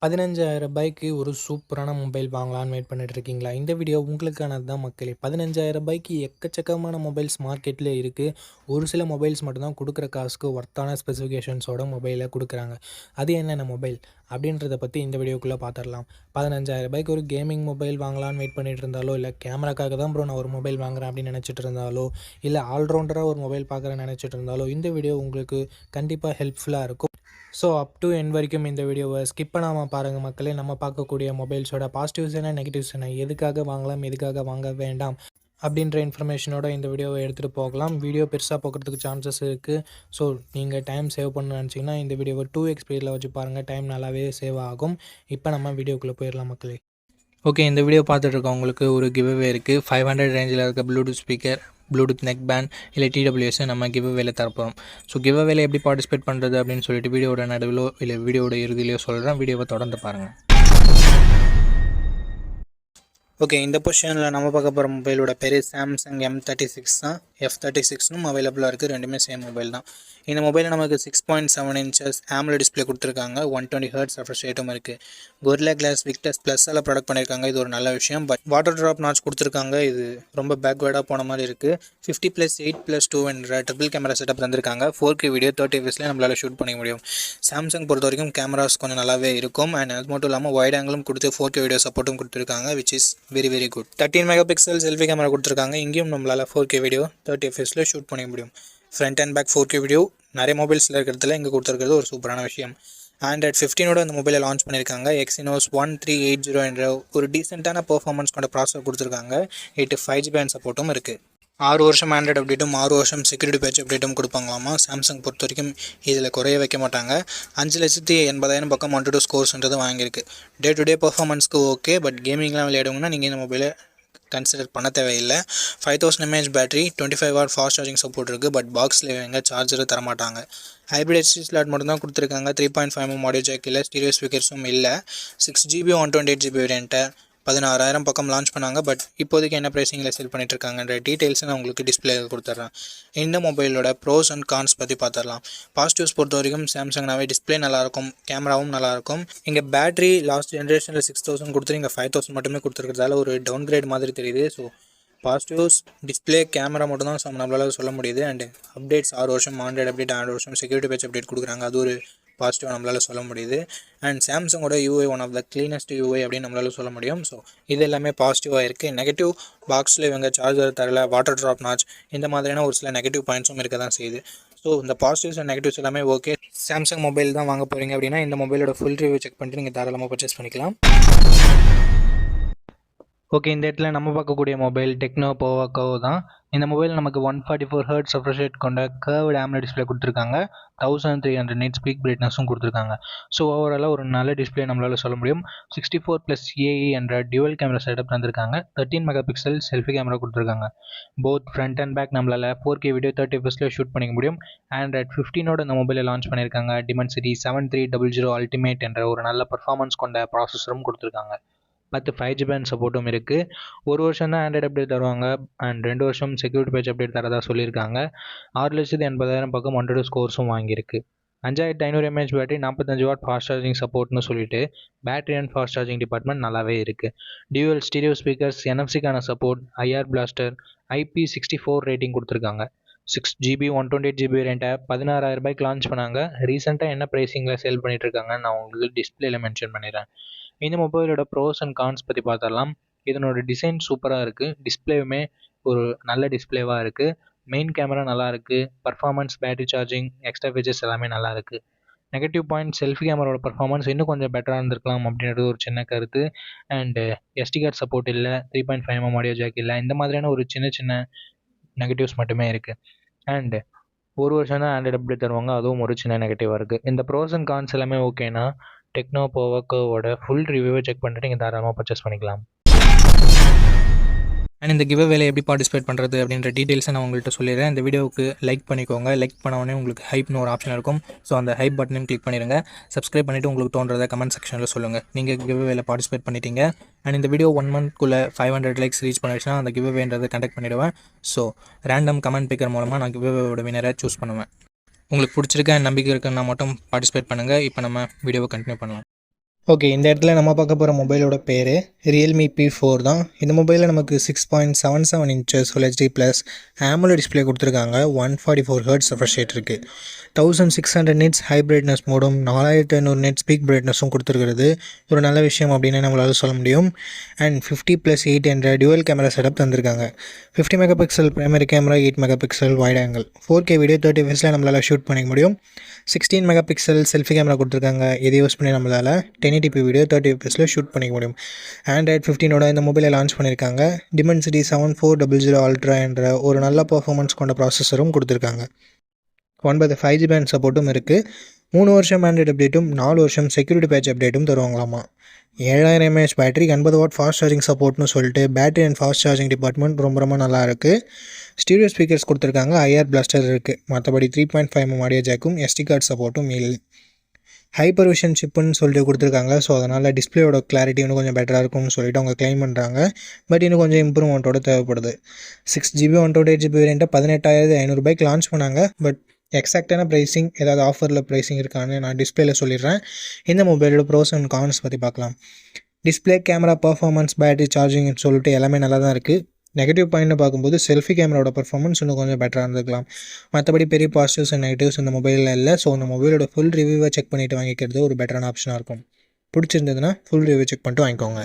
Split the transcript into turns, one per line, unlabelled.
ரூ. 15,000க்கு ஒரு சூப்பரான மொபைல் வாங்கலான்னு வெயிட் பண்ணிட்டு இருக்கீங்களா? இந்த வீடியோ உங்களுக்கானது தான் மக்களே. ரூ. 15,000க்கு எக்கச்சக்கமான மொபைல்ஸ் மார்க்கெட்டில் இருக்குது. ஒரு சில மொபைல்ஸ் மட்டும்தான் கொடுக்குற காசுக்கு ஒர்த்தான ஸ்பெசிஃபிகேஷன்ஸோட மொபைலை கொடுக்குறாங்க. அது என்னென்ன மொபைல் அப்படின்றத பற்றி இந்த வீடியோக்குள்ளே பார்த்துடலாம். ரூ. 15,000க்கு ஒரு கேமிங் மொபைல் வாங்கலான்னு வெயிட் பண்ணிட்டு இருந்தாலோ, இல்லை கேமராக்காக தான் ப்ரோ நான் ஒரு மொபைல் வாங்குறேன் அப்படின்னு நினச்சிட்டு இருந்தாலோ, இல்லை ஆல்ரவுண்டராக ஒரு மொபைல் பார்க்குறேன்னு நினச்சிட்டு இருந்தாலோ, இந்த வீடியோ உங்களுக்கு கண்டிப்பாக ஹெல்ப்ஃபுல்லாக இருக்கும். ஸோ அப் டு எண்ட் வரைக்கும் இந்த வீடியோவை ஸ்கிப் பண்ணாமல் பாருங்கள் மக்களே. நம்ம பார்க்கக்கூடிய மொபைல்ஸோட பாசிட்டிவ்ஸ் என்ன, நெகட்டிவ்ஸ் என்ன, எதுக்காக வாங்கலாம், எதுக்காக வாங்க வேண்டாம் அப்படின்ற இன்ஃபர்மேஷனோட இந்த வீடியோவை எடுத்துகிட்டு போகலாம். வீடியோ பெருசாக போகிறதுக்கு சான்சஸ் இருக்குது. ஸோ நீங்கள் டைம் சேவ் பண்ணணும்னு நினச்சிங்கன்னா இந்த வீடியோவை 2x ஸ்பீடில் வச்சு பாருங்கள். டைம் நல்லாவே சேவ் ஆகும். இப்போ நம்ம வீடியோக்குள்ளே போயிடலாம் மக்களே. ஓகே, இந்த வீடியோ பார்த்துட்டு இருக்கவங்களுக்கு ஒரு கிவ்அவே இருக்குது. 500 ரேஞ்சில் இருக்க Bluetooth speaker, Bluetooth neck band இல்லை TWS நம்ம கிவ்அவேல தரப்போம். ஸோ கிவ்அவேல எப்படி பார்ட்டிசிபேட் பண்ணுறது அப்படின்னு சொல்லிட்டு வீடியோட நடுவிலோ இல்லை வீடியோட இறுதியிலையோ சொல்கிறேன். வீடியோவை தொடர்ந்து பாருங்கள். ஓகே, இந்த பொசிஷனில் நம்ம பார்க்க போகிற மொபைலோட பேர் சாம்சங் M36 தான். F36னும் அவைலபிளாக இருக்குது. ரெண்டுமே சேம் மொபைல் தான். இந்த மொபைலில் நமக்கு 6.7 inches AMOLED டிஸ்பிளே கொடுத்துருக்காங்க. 120 Hz ரெஃப்ரெஷ் ரேட்டும் இருக்குது. Gorilla Glass Victus ப்ளஸ்ஸால் ப்ராடக்ட் பண்ணியிருக்காங்க. இது ஒரு நல்ல விஷயம். பட் வாட்டர் ட்ராப் நாட்ச் கொடுத்துருக்காங்க. இது ரொம்ப பேக்வேர்டாக போன மாதிரி இருக்குது. 50+8+2 என்ற ட்ரிபிள் கேமரா செட்டப் தந்திருக்காங்க. 4K வீடியோ 30 fps நம்மளால் ஷூட் பண்ண முடியும். சாம்சங் பொறுத்த வரைக்கும் கேமராஸ் கொஞ்சம் நல்லாவே இருக்கும். அண்ட் அது மட்டும் இல்லாமல் வைட் ஆங்கிளும் கொடுத்து 4K வீடியோ சப்போர்ட்டும் கொடுத்துருக்காங்க, which is very good. 13 MP selfie camera கொடுத்துருக்காங்க. இங்கேயும் நம்மளால் 4K வீடியோ 30 fps ஷூட் பண்ண முடியும். Front and back 4K video நிறைய மொபைல்ஸில் இருக்கிறதுல இங்கே கொடுத்துருக்கிறது ஒரு சூப்பரான விஷயம். Android 15ஓட இந்த மொபைலை லான்ச் பண்ணியிருக்காங்க. Exynos 1380 என்ற ஒரு டீசெண்டான பெர்ஃபார்மன்ஸ் கொண்ட ப்ராசஸர் கொடுத்துருக்காங்க. 5GB சப்போர்ட்டும் இருக்குது. 6 வருஷம் ஆண்ட்ராய்டு அப்டேட்டும் 6 வருஷம் செக்யூரிட்டி பேட்ச் அப்டேட்டும் கொடுப்பாங்களாமா. சாம்சங் பொறுத்த வரைக்கும் இதில் குறைய வைக்க மாட்டாங்க. 5,80,000 பக்கம் 1 to 2 ஸ்கோர்ஸ்ன்றது வாங்கியிருக்கு. டே டு டே பெர்ஃபார்மன்ஸ்க்கு ஓகே. பட் கேமிங்லாம் விளையாடுங்கன்னா நீங்கள் இந்த மொபைலை கன்சிடர் பண்ண தேவையில்லை. 5000 mAh battery, 25W fast charging support இருக்குது. பட் பாக்ஸில் எங்கே சார்ஜரை தரமாட்டாங்க. ஹைப்ரிட் HD ஸ்லாட் மட்டும் தான் கொடுத்துருக்காங்க. 3.5mm ஆடியோ ஜாக் இல்லை, ஸ்டீரியோ ஸ்பீக்கர்ஸும் இல்லை. 6GB 128GB வேரியண்ட்டை 16,000 பக்கம் லான்ச் பண்ணாங்க. பட் இப்போதைக்கு என்ன ப்ரைஸிங்கில் செல் பண்ணிட்டு இருக்காங்கன்ற டீட்டெயில்ஸை நான் உங்களுக்கு டிஸ்பிளே கொடுத்துட்றேன். இந்த மொபைலோட ப்ரோஸ் அண்ட் கான்ஸ் பற்றி பார்த்துடலாம். பாசிட்டிவ்ஸ் பொறுத்த வரைக்கும் சாம்சங்னாவே டிஸ்பிளே நல்லாயிருக்கும், கேமராவும் நல்லாயிருக்கும். இங்கே பேட்டரி லாஸ்ட் ஜென்ரேஷனில் 6000 கொடுத்துரு, இங்கே 5000 மட்டுமே கொடுத்துருக்கிறதால ஒரு டவுன் கிரேட் மாதிரி தெரியுது. ஸோ பாசிட்டிவ்ஸ் டிஸ்பிளே, கேமரா மட்டும் தான் நம்மளால் சொல்ல முடியுது. அண்ட் அப்டேட்ஸ் 6 வருஷம் ஆண்ட்ராய்டு அப்டேட், 6 வருஷம் செக்யூரிட்டி பேட்ச் அப்டேட் கொடுக்குறாங்க. அது ஒரு பாசிட்டிவாக நம்மளால் சொல்ல முடியுது. அண்ட் சாம்சங்கோட UI one of the cleanest UI அப்படின்னு நம்மளால் சொல்ல முடியும். ஸோ இது எல்லாமே பாசிட்டிவாக இருக்குது. நெகட்டிவ் பாக்ஸில் இவங்க சார்ஜர் தரல, வாட்டர் ட்ராப் நாட்ச், இந்த மாதிரியான ஒரு சில நெகட்டிவ் பாயிண்ட்ஸும் இருக்க தான் செய்யுது. ஸோ இந்த பாசிட்டிவ்ஸ் அண்ட் நெகட்டிவ்ஸ் எல்லாமே ஓகே. சாம்சங் மொபைல் தான் வாங்க போகிறீங்க அப்படின்னா இந்த மொபைலோட ஃபுல் ரிவ்யூ செக் பண்ணிட்டு நீங்கள் தாராளமாக பர்ச்சேஸ் பண்ணிக்கலாம். ஓகே, இந்த இடத்துல நம்ம பார்க்கக்கூடிய மொபைல் டெக்னோ போவாக்கோ தான். இந்த மொபைல் நமக்கு 144 Hz ரெஃப்ரெஷ் ரேட் கொண்ட கர்வ்டு AMOLED டிஸ்பிளே கொடுத்துருக்காங்க. 1300 nits பீக் பிரைட்னஸும் கொடுத்துருக்காங்க. ஸோ ஓவராலாக ஒரு நல்ல டிஸ்பிளே நம்மளால் சொல்ல முடியும். 64+AE என்ற டியூவல் கேமரா செட்டப் தந்திருக்காங்க. 13 MP செல்ஃபி கேமரா கொடுத்துருக்காங்க. போத் ஃப்ரண்ட் அண்ட் பேக் நம்மளால் 4K வீடியோ 30 fps ஷூட் பண்ணிக்க முடியும். Android 15ஓட இந்த மொபைலை லான்ச் பண்ணியிருக்காங்க. Dimensity 7300 Ultimate என்ற ஒரு நல்ல பர்ஃபார்மன்ஸ் கொண்ட ப்ராசஸரும் கொடுத்துருக்காங்க. 5GB சப்போர்ட்டும் இருக்குது. 1 வருஷம் தான் ஆண்ட்ராய்டு அப்டேட் தருவாங்க. அண்ட் 2 வருஷம் செக்யூரிட்டி பேட்ச் அப்டேட் தரதா சொல்லியிருக்காங்க. 6,80,000 பக்கம் 100 ஸ்கோர்ஸும் வாங்கியிருக்கு. 5500 mAh battery, 45W fast charging சப்போர்ட்னு சொல்லிட்டு battery and fast charging department நல்லாவே இருக்குது. டியூவல் ஸ்டீரியோ ஸ்பீக்கர்ஸ், NFC-க்கான support, IR blaster, IP64 rating கொடுத்துருக்காங்க. 6GB 128GB வேரியண்ட்டை 16,000 லான்ச் பண்ணாங்க. ரீசெண்டாக என்ன ப்ரைஸிங்கில் சேல் பண்ணிட்டு இருக்காங்கன்னு நான் உங்களுக்கு டிஸ்பிளேல மென்ஷன் பண்ணிடுறேன். இந்த மொபைலோட ப்ரோஸ் அண்ட் கான்ஸ் பற்றி பார்த்துடலாம். இதனோட டிசைன் சூப்பராக இருக்குது. டிஸ்பிளேவுமே ஒரு நல்ல டிஸ்பிளேவாக இருக்குது. மெயின் கேமரா நல்லா இருக்குது. Performance, battery charging, extra features எல்லாமே நல்லா இருக்குது. நெகட்டிவ் பாயிண்ட், செல்ஃபி கேமராவோட பர்ஃபார்மன்ஸ் இன்னும் கொஞ்சம் பெட்டராக இருந்திருக்கலாம் அப்படின்றது ஒரு சின்ன கருத்து. அண்டு SD கார்டு சப்போர்ட் இல்லை, 3.5mm ஆடியோ ஜாக் இல்லை, இந்த மாதிரியான ஒரு சின்ன நெகட்டிவ்ஸ் மட்டுமே இருக்குது. அண்டு 1 வருஷம் தான் ஆண்ட்ராய்டு அப்டேட் தருவாங்க, அதுவும் ஒரு சின்ன நெகட்டிவாக இருக்குது. இந்த ப்ரோஸ் அண்ட் கான்ஸ் எல்லாமே ஓகேனா டெக்னோ போவாக்கோவோட ஃபுல் ரிவ்யூவை செக் பண்ணிட்டு நீங்கள் தாராளமாக பர்ச்சேஸ் பண்ணிக்கலாம். அண்ட் இந்த கிவ்அவேல எப்படி பார்ட்டிசிபேட் பண்ணுறது அப்படின்ற டீட்டெயில்ஸை நான் உங்கள்கிட்ட சொல்லிடுறேன். இந்த வீடியோவுக்கு லைக் பண்ணிக்கோங்க. லைக் பண்ண உடனே உங்களுக்கு ஹைப்னு ஒரு ஆப்ஷன் இருக்கும். ஸோ அந்த ஹைப் பட்டனையும் கிளிக் பண்ணிடுங்க. சப்ஸ்கிரைப் பண்ணிவிட்டு உங்களுக்கு தோன்றதை கமெண்ட் செக்ஷனில் சொல்லுங்கள். நீங்கள் கிவ்அவேல பார்ட்டிசிபேட் பண்ணிட்டீங்க. அண்ட் இந்த வீடியோ 1 monthக்குள்ளே 500 likes ரீச் பண்ணிடுச்சுன்னா அந்த கிவ்அவேன்றதை கண்டக்ட் பண்ணிவிடுவேன். ஸோ ரேண்டம் கமெண்ட் பிக்கர் மூலமாக நான் கிவ்அவேவோட வினரை சூஸ் பண்ணுவேன். உங்களுக்கு பிடிச்சிருக்க நம்பிக்கை இருக்குன்னா மட்டும் பார்ட்டிசிபேட் பண்ணுங்கள். இப்போ நம்ம வீடியோவை கண்டினியூ பண்ணலாம். ஓகே, இந்த இடத்துல நம்ம பார்க்க போகிற மொபைலோட பேர் ரியல்மி P4 தான். இந்த மொபைலில் நமக்கு 6.77 inches Full HD plus AMOLED display கொடுத்துருக்காங்க. 144 Hz ரெஃப்ரெஷ் ரேட் இருக்குது. 1600 nits ஹை பிரைட்னஸ் மோடும் 4500 nits பீக் பிரைட்னஸும் கொடுத்துருக்கிறது ஒரு நல்ல விஷயம் அப்படின்னு நம்மளால சொல்ல முடியும். அண்ட் 50+8 என்ற டியூவல் கேமரா செட்டப் தந்திருக்காங்க. 50 mega pixel primary camera, 8 mega pixel wide angle, 4K video 30 fps நம்மளால் ஷூட் பண்ணிக்க முடியும். 16 மெகா பிக்சல் செல்ஃபி கேமரா கொடுத்துருக்காங்க. இதை யூஸ் பண்ணி நம்மளால் 1080p வீடியோ 30 fps ஷூட் பண்ணிக்க முடியும். Android 15 இந்த மொபைலை லான்ச் பண்ணியிருக்காங்க. Dimensity 7400 Ultra என்ற ஒரு நல்ல பர்ஃபார்மன்ஸ் கொண்ட ப்ராசஸரும் கொடுத்துருக்காங்க. 9 5G பேண்ட் சப்போர்ட்டும் இருக்குது. 3 வருஷம் ஆண்ட்ராய்டு அப்டேட்டும் 4 வருஷம் செக்யூரிட்டி பேட்ச் அப்டேட்டும் தருவாங்களாமா. 7000 mAh battery, 80 watt fast charging சப்போர்ட்னு சொல்லிட்டு battery and fast charging department ரொம்ப நல்லா இருக்குது. ஸ்டீரியோ ஸ்பீக்கர்ஸ் கொடுத்துருக்காங்க. IR பிளாஸ்டர் இருக்குது. மற்றபடி 3.5mm ஆடியோ ஜாக்கும் SD கார்டு சப்போர்ட்டும் இல்லை. ஹைப்பர் விஷன் சிப்புன்னு சொல்லிட்டு கொடுத்துருக்காங்க. ஸோ அதனால் டிஸ்பிளேயோட கிளாரிட்டி இன்னும் கொஞ்சம் பெட்டராக இருக்கும்னு சொல்லிட்டு அவங்க கிளைம் பண்ணுறாங்க. பட் இன்னும் கொஞ்சம் இம்ப்ரூவ்மெண்ட்டோட தேவைப்படுது. 6GB 128GB வேரியண்ட்டை 18,500 லான்ச் பண்ணாங்க. பட் எக்ஸாக்டான ப்ரைஸிங் ஏதாவது ஆஃபரில் ப்ரைஸிங் இருக்கான்னு நான் டிஸ்பிளேல சொல்லிடுறேன். இந்த மொபைலோட ப்ரோஸ் அண்ட் கான்ஸ் பற்றி பார்க்கலாம். டிஸ்பிளே, கேமரா, பர்ஃபார்மன்ஸ், பேட்டரி, சார்ஜிங்னு சொல்லிட்டு எல்லாமே நல்லா தான் இருக்குது. நெகட்டிவ் பாயிண்ட்னு பார்க்கும்போது செல்ஃபி கேமராவோட பர்ஃபார்மன்ஸ் இன்னும் கொஞ்சம் பெட்டராக இருந்துக்கலாம். மற்றபடி பெரிய பாசிட்டிவ்ஸ் அண்ட் நெகட்டிவ்ஸ் இந்த மொபைலில் இல்லை. ஸோ இந்த மொபைலோட ஃபுல் ரிவ்யூவை செக் பண்ணிவிட்டு வாங்கிக்கிறது ஒரு பெட்டரான ஆப்ஷனாக இருக்கும். பிடிச்சிருந்ததுன்னா ஃபுல் ரிவ்யூ செக் பண்ணிட்டு வாங்கிக்கோங்க.